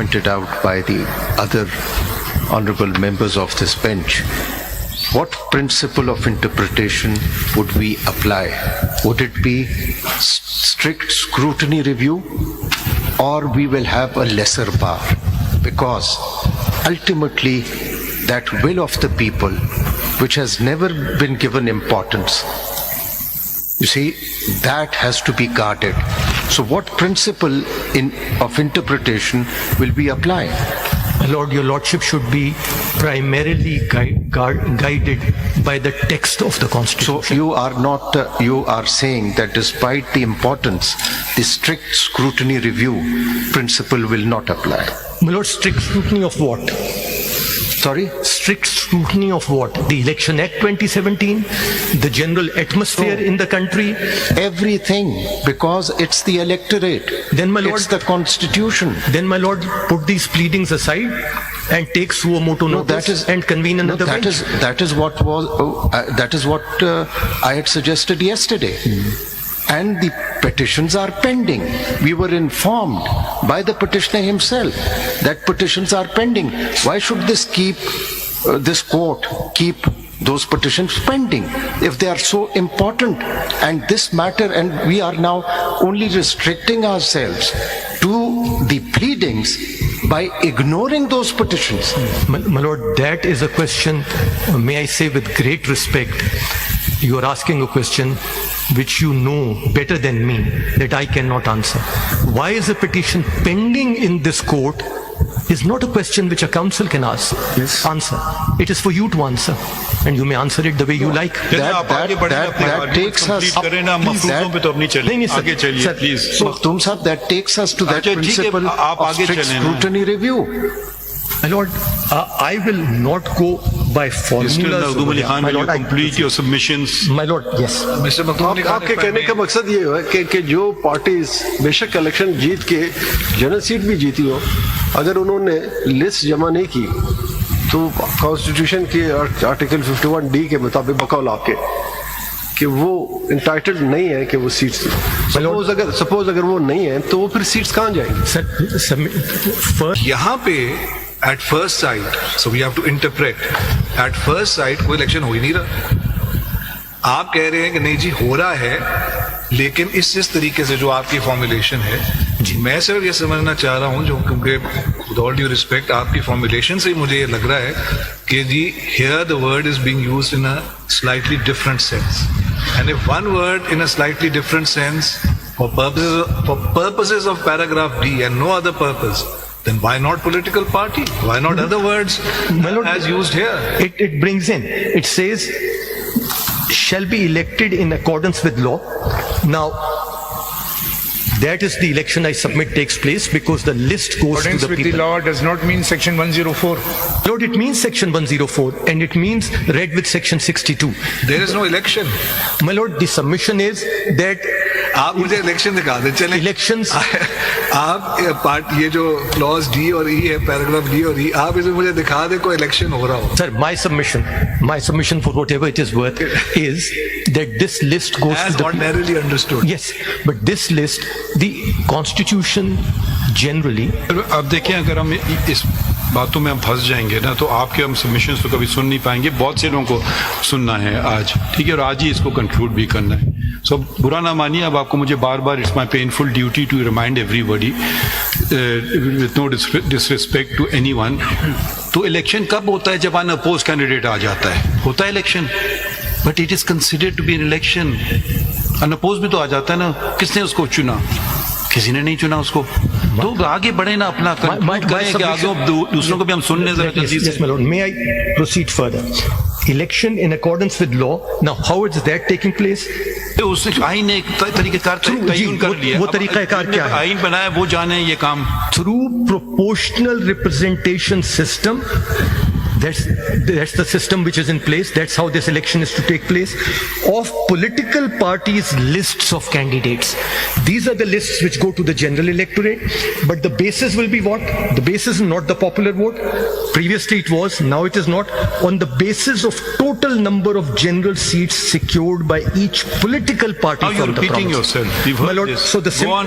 pointed out by the other honorable members of this bench, what principle of interpretation would we apply? Would it be strict scrutiny review, or we will have a lesser bar? Because ultimately that will of the people, which has never been given importance, you see, that has to be guarded. So what principle of interpretation will we apply? My Lord, your Lordship should be primarily guided by the text of the Constitution. So you are saying that despite the importance, the strict scrutiny review principle will not apply. My Lord, strict scrutiny of what? Sorry? Strict scrutiny of what? The Election Act 2017? The general atmosphere in the country? Everything, because it's the electorate. Then, my Lord, it's the Constitution. Then, my Lord, put these pleadings aside and take suo motu notice and convene another bench. That is what I had suggested yesterday. And the petitions are pending. We were informed by the petitioner himself that petitions are pending. Why should this court keep those petitions pending if they are so important? And this matter, and we are now only restricting ourselves to the pleadings by ignoring those petitions. My Lord, that is a question, may I say with great respect, you are asking a question which you know better than me that I cannot answer. Why is a petition pending in this court is not a question which a council can answer. It is for you to answer, and you may answer it the way you like. That takes us. Makhdoom Sahab, that takes us to that principle of strict scrutiny review. My Lord, I will not go by formulas. My Lord, complete your submissions. My Lord, yes. Mr. Makhdoom, आपके कहने का मकसद ये है कि जो parties बेशक election जीत के जनरल सीट भी जीती हो, अगर उन्होंने लिस्ट जमा नहीं की तो कॉन्स्टिट्यूशन के आर्टिकल 51D के मुताबिक बकौल आपके कि वो इंटाइटल्ड नहीं है कि वो सीट्स, सपोज अगर वो नहीं है तो वो फिर सीट्स कहाँ जाएंगी? यहाँ पे at first sight, so we have to interpret, at first sight कोई इलेक्शन हो ही नहीं रहा। आप कह रहे हैं कि नहीं जी हो रहा है, लेकिन इस तरीके से जो आपकी फॉर्मुलेशन है, मैं सिर्फ ये समझना चाह रहा हूँ, जो क्योंकि with all due respect आपकी फॉर्मुलेशन से मुझे ये लग रहा है कि जी here the word is being used in a slightly different sense, and if one word in a slightly different sense for purposes of paragraph D and no other purpose, then why not political party? Why not other words as used here? It brings in, it says, shall be elected in accordance with law. Now, that is the election I submit takes place because the list goes to the people. Accordance with the law does not mean section 104. Lord, it means section 104 and it means read with section 62. There is no election. My Lord, the submission is that आप मुझे election दिखा दें, चलें elections आप ये जो clause D और ई है, पैराग्राफ डी और ई, आप इसे मुझे दिखा दें कोई इलेक्शन हो रहा हो। Sir, my submission for whatever it is worth is that this list goes as to the ordinarily understood. Yes, but this list, the Constitution generally. अब देखिए, अगर हम इस बातों में हम फंस जाएंगे ना तो आपके हम सबमिशंस तो कभी सुन नहीं पाएंगे। बहुत से लोगों को सुनना है आज, ठीक है, और आज ही इसको कंक्लूड भी करना है। सो बुरा ना मानिए, अब आपको मुझे बार बार, it's my painful duty to remind everybody with no disrespect to anyone. तो इलेक्शन कब होता है? जब अनअपोज कैंडिडेट आ जाता है, होता है election, but it is considered to be an election. Unopposed भी तो आ जाता है ना, किसने उसको चुना? किसी ने नहीं चुना उसको। तो आगे बढ़े ना, अपना करें कि आगे दूसरों को भी हम सुनने जरा जल्दी से। Yes, my Lord. May I proceed further? Election in accordance with law. Now, how is that taking place? उसने आईन ने एक तरीकेकार तयन कर लिया। वो तरीकाकार क्या है? आईन बनाया, वो जाने ये काम। Through proportional representation system. That's the system which is in place. That's how this election is to take place. Of political parties' lists of candidates. These are the lists which go to the general electorate. But the basis will be what? The basis is not the popular vote. Previously it was, now it is not. On the basis of total number of general seats secured by each political party Now from you're the repeating province. yourself. We've My heard Lord, this. so the Go on.